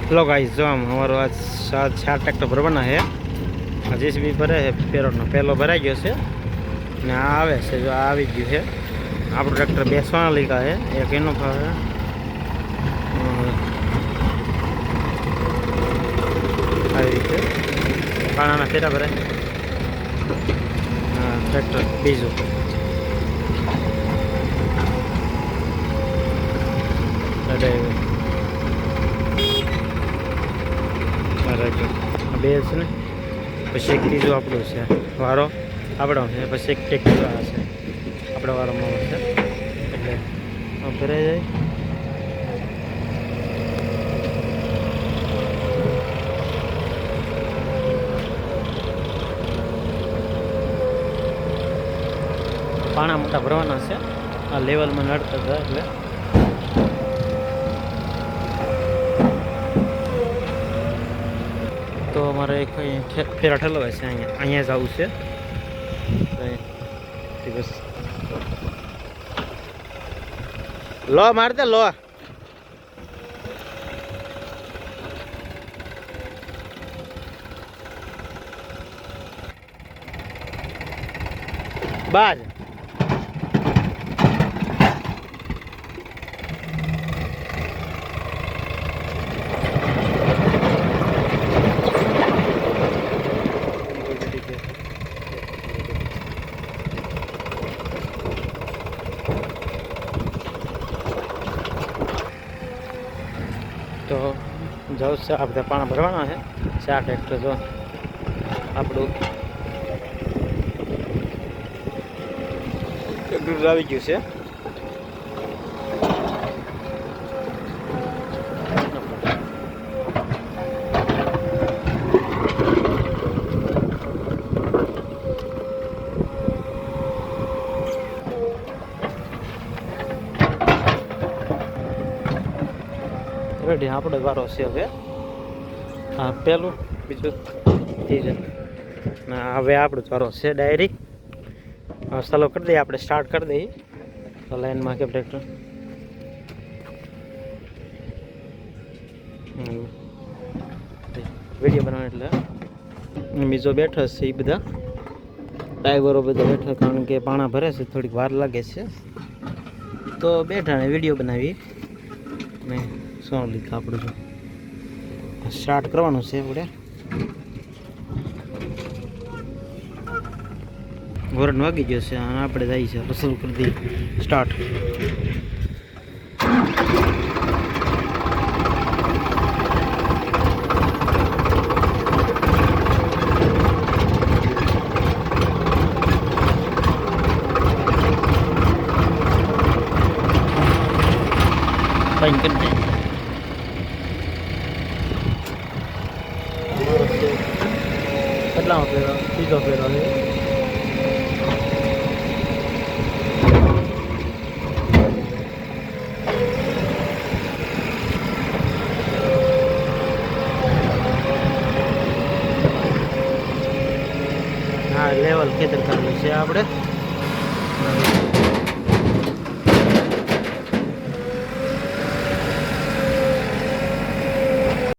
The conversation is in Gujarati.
हेलो गाइस, जो हम हमारो आज 4 ट्रेक्टर भरवाना है। जेसीबी भरे है पेरोनो पहलो भराई गयो से ने आवे से जो આવી ગયું છે। આપણો ટ્રેક્ટર બેસવાના લીધા છે। એક એનો ભાવે આવી રીતે પાણાના ફેરા ભરાય। ટ્રેક્ટર બીજું બે છે ને, પછી એક ત્રીજો આપણું છે વારો આપણો છે, પછી એક ટ્રેક્ટર છે આપણો વારોમાં છે એટલે ભરાઈ જાય। પાણા મોટા ભરવાના છે આ લેવલમાં નડતા હતા એટલે તો અમારે એક ફેરા ઠલવાય છે। અહીંયા જવું છે બસ લો મારતે લો બાજ तो जाओ से आप पाना भरवाना है। 4 ट्रेक्टर जो આપણું આવી ગયું છે। રેડી આપણો વારો છે હવે। હા પહેલું બીજું ત્રીજું ના હવે આપણો વારો છે ડાયરેક્ટ। ચાલો કરી દઈએ આપણે, સ્ટાર્ટ કરી દઈએ લાઈનમાં કે ટ્રેક્ટર વિડીયો બનાવવા એટલે બીજો બેઠો છે એ બધા ડ્રાઈવરો બધા બેઠા, કારણ કે પાણા ભરે છે થોડીક વાર લાગે છે તો બેઠા ને વિડીયો બનાવી ને શું લીધું આપણું જો સ્ટાર્ટ કરવાનું છે આપણે। વોરન વાગી ગયો છે અને આપણે જઈએ છીએ શરૂ કરી દઈએ સ્ટાર્ટ। બંધ કરી દઈએ। કેટલામાં ફેરો? ત્રીજો ફેરો છે। હા લેવલ ખેતર કરવું છે આપણે।